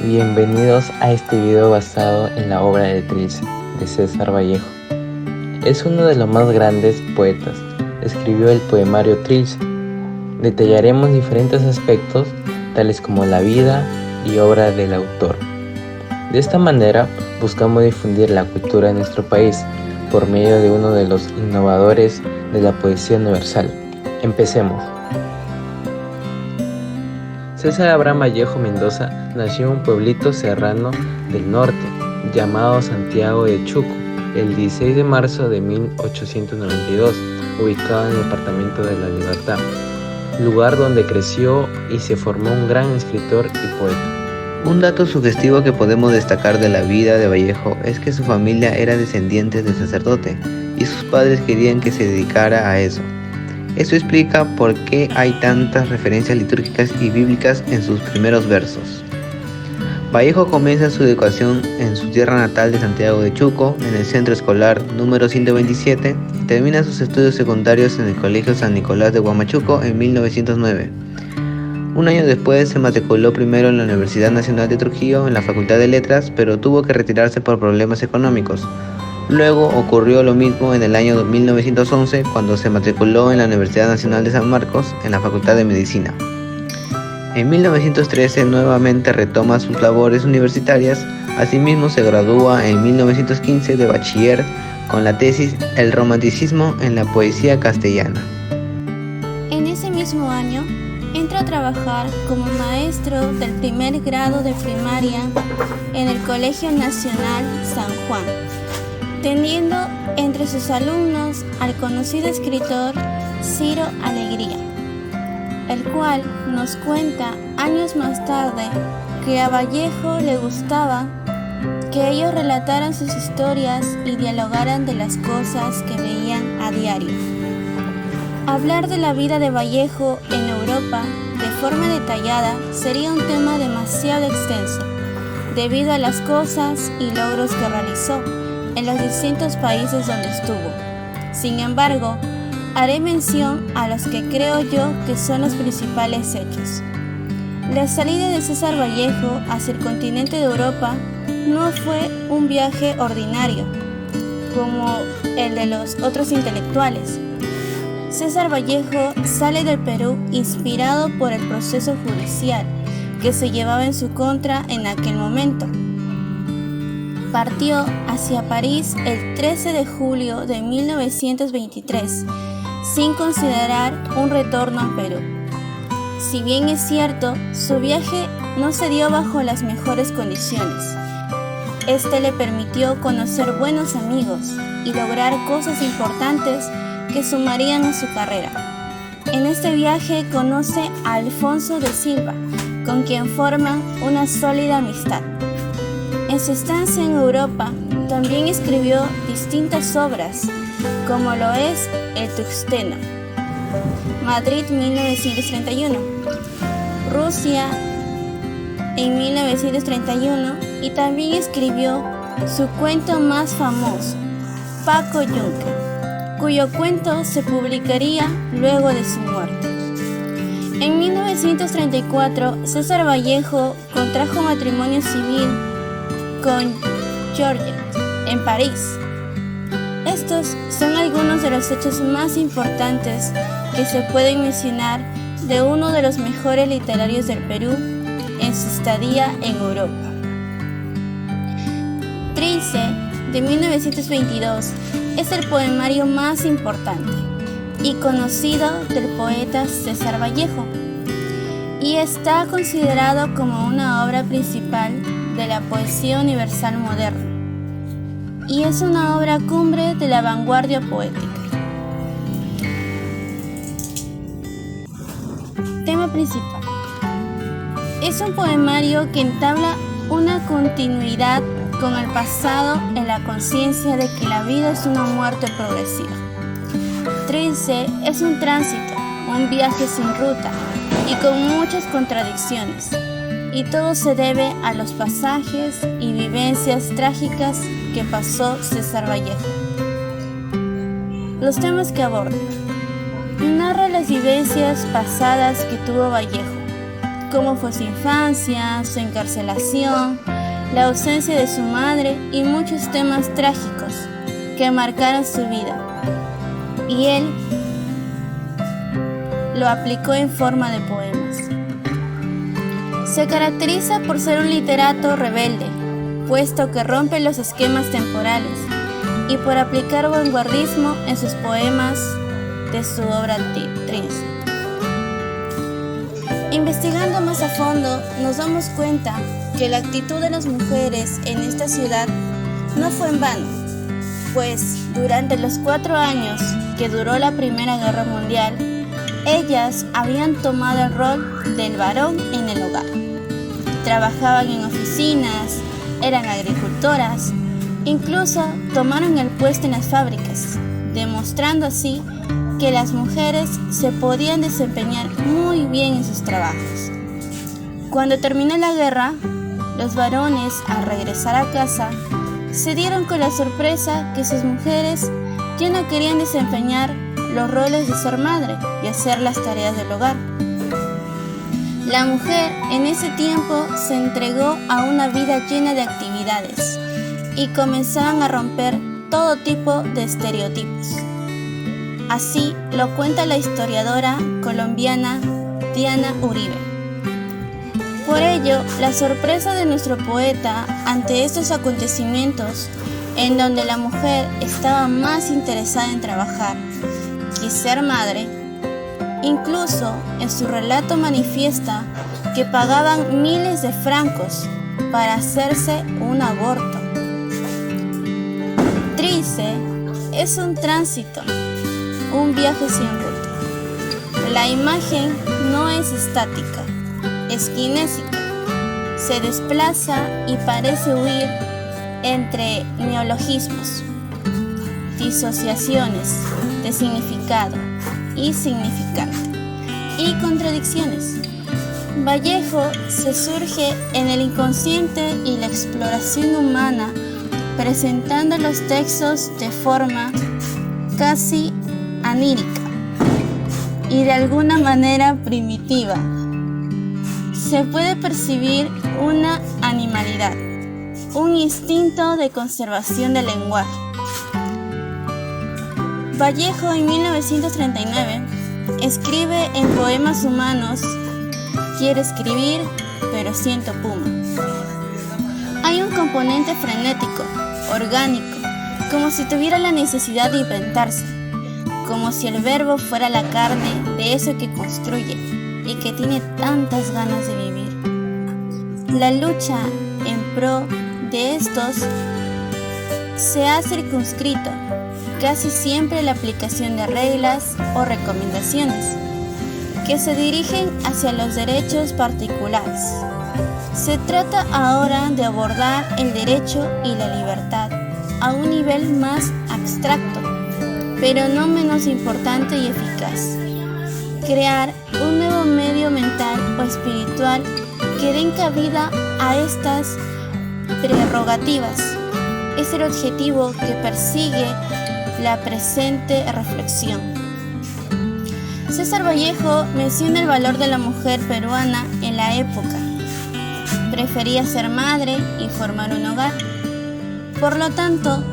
Bienvenidos a este video basado en la obra de Trilce, de César Vallejo. Es uno de los más grandes poetas. Escribió el poemario Trilce. Detallaremos diferentes aspectos, tales como la vida y obra del autor. De esta manera, buscamos difundir la cultura de nuestro país por medio de uno de los innovadores de la poesía universal. Empecemos. César Abraham Vallejo Mendoza nació en un pueblito serrano del norte, llamado Santiago de Chuco, el 16 de marzo de 1892, ubicado en el departamento de La Libertad, lugar donde creció y se formó un gran escritor y poeta. Un dato sugestivo que podemos destacar de la vida de Vallejo es que su familia era descendiente de sacerdote y sus padres querían que se dedicara a eso. Eso explica por qué hay tantas referencias litúrgicas y bíblicas en sus primeros versos. Vallejo comienza su educación en su tierra natal de Santiago de Chuco, en el centro escolar número 127, y termina sus estudios secundarios en el Colegio San Nicolás de Huamachuco en 1909. Un año después se matriculó primero en la Universidad Nacional de Trujillo en la Facultad de Letras, pero tuvo que retirarse por problemas económicos. Luego ocurrió lo mismo en el año 1911 cuando se matriculó en la Universidad Nacional de San Marcos en la Facultad de Medicina. En 1913 nuevamente retoma sus labores universitarias, asimismo se gradúa en 1915 de bachiller con la tesis El romanticismo en la poesía castellana. En ese mismo año entra a trabajar como maestro del primer grado de primaria en el Colegio Nacional San Juan, teniendo entre sus alumnos al conocido escritor Ciro Alegría, el cual nos cuenta años más tarde que a Vallejo le gustaba que ellos relataran sus historias y dialogaran de las cosas que veían a diario. Hablar de la vida de Vallejo en Europa de forma detallada sería un tema demasiado extenso, debido a las cosas y logros que realizó en los distintos países donde estuvo. Sin embargo, haré mención a los que creo yo que son los principales hechos. La salida de César Vallejo hacia el continente de Europa no fue un viaje ordinario, como el de los otros intelectuales. César Vallejo sale del Perú inspirado por el proceso judicial que se llevaba en su contra en aquel momento. Partió hacia París el 13 de julio de 1923, sin considerar un retorno al Perú. Si bien es cierto, su viaje no se dio bajo las mejores condiciones. Este le permitió conocer buenos amigos y lograr cosas importantes que sumarían a su carrera. En este viaje conoce a Alfonso de Silva, con quien forman una sólida amistad. En su estancia en Europa, también escribió distintas obras, como lo es El Tuxteno, Madrid 1931, Rusia en 1931, y también escribió su cuento más famoso, Paco Yunque, cuyo cuento se publicaría luego de su muerte. En 1934, César Vallejo contrajo matrimonio civil con Georgette en París. Estos son algunos de los hechos más importantes que se pueden mencionar de uno de los mejores literarios del Perú en su estadía en Europa. Trilce, de 1922, es el poemario más importante y conocido del poeta César Vallejo, y está considerado como una obra principal de la poesía universal moderna, y es una obra cumbre de la vanguardia poética. Tema principal. Es un poemario que entabla una continuidad con el pasado en la conciencia de que la vida es una muerte progresiva. Trilce es un tránsito, un viaje sin ruta y con muchas contradicciones, y todo se debe a los pasajes y vivencias trágicas que pasó César Vallejo. Los temas que aborda: narra las vivencias pasadas que tuvo Vallejo, cómo fue su infancia, su encarcelación, la ausencia de su madre y muchos temas trágicos que marcaron su vida. Y él lo aplicó en forma de poemas. Se caracteriza por ser un literato rebelde, puesto que rompe los esquemas temporales, y por aplicar vanguardismo en sus poemas de su obra Trilce. Investigando más a fondo, nos damos cuenta que la actitud de las mujeres en esta ciudad no fue en vano, pues durante los 4 años que duró la Primera Guerra Mundial, ellas habían tomado el rol del varón en el hogar. Trabajaban en oficinas, eran agricultoras, incluso tomaron el puesto en las fábricas, demostrando así que las mujeres se podían desempeñar muy bien en sus trabajos. Cuando terminó la guerra, los varones, al regresar a casa, se dieron con la sorpresa que sus mujeres ya no querían desempeñar los roles de ser madre y hacer las tareas del hogar. La mujer en ese tiempo se entregó a una vida llena de actividades y comenzaban a romper todo tipo de estereotipos. Así lo cuenta la historiadora colombiana Diana Uribe. Por ello, la sorpresa de nuestro poeta ante estos acontecimientos, en donde la mujer estaba más interesada en trabajar que ser madre, incluso en su relato manifiesta que pagaban miles de francos para hacerse un aborto. Trilce es un tránsito, un viaje sin ruta. La imagen no es estática, es kinésica. Se desplaza y parece huir entre neologismos, disociaciones de significado y significante, y contradicciones. Vallejo se surge en el inconsciente y la exploración humana, presentando los textos de forma casi anírica y de alguna manera primitiva. Se puede percibir una animalidad, un instinto de conservación del lenguaje. Vallejo en 1939 escribe en Poemas Humanos: quiero escribir, pero siento puma. Hay un componente frenético, orgánico, como si tuviera la necesidad de inventarse, como si el verbo fuera la carne de eso que construye y que tiene tantas ganas de vivir. La lucha en pro de estos se ha circunscrito casi siempre la aplicación de reglas o recomendaciones que se dirigen hacia los derechos particulares. Se trata ahora de abordar el derecho y la libertad a un nivel más abstracto, pero no menos importante y eficaz. Crear un nuevo medio mental o espiritual que den cabida a estas prerrogativas. Es el objetivo que persigue la presente reflexión. César Vallejo menciona el valor de la mujer peruana en la época. Prefería ser madre y formar un hogar. Por lo tanto,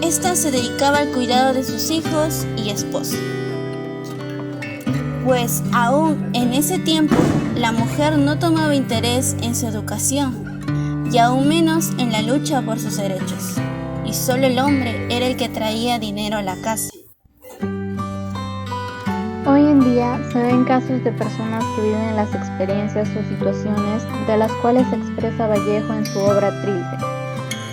ésta se dedicaba al cuidado de sus hijos y esposa. Pues aún en ese tiempo, la mujer no tomaba interés en su educación y aún menos en la lucha por sus derechos. Y solo el hombre era el que traía dinero a la casa. Hoy en día se ven casos de personas que viven las experiencias o situaciones de las cuales expresa Vallejo en su obra Trilce,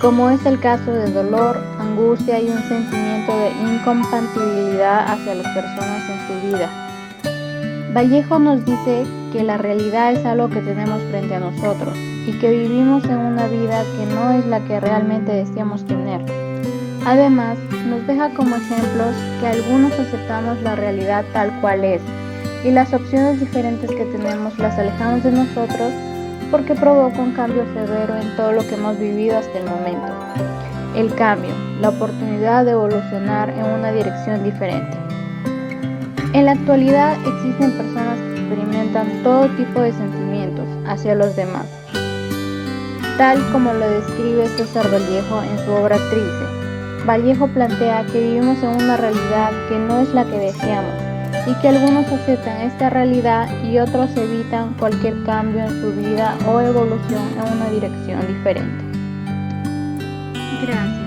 como es el caso de dolor, angustia y un sentimiento de incompatibilidad hacia las personas en su vida. Vallejo nos dice que la realidad es algo que tenemos frente a nosotros y que vivimos en una vida que no es la que realmente deseamos tener. Además, nos deja como ejemplos que algunos aceptamos la realidad tal cual es y las opciones diferentes que tenemos las alejamos de nosotros porque provoca un cambio severo en todo lo que hemos vivido hasta el momento. El cambio, la oportunidad de evolucionar en una dirección diferente. En la actualidad existen personas que experimentan todo tipo de sentimientos hacia los demás, tal como lo describe César Vallejo en su obra Trilce. Vallejo plantea que vivimos en una realidad que no es la que deseamos y que algunos aceptan esta realidad y otros evitan cualquier cambio en su vida o evolución en una dirección diferente. Gracias.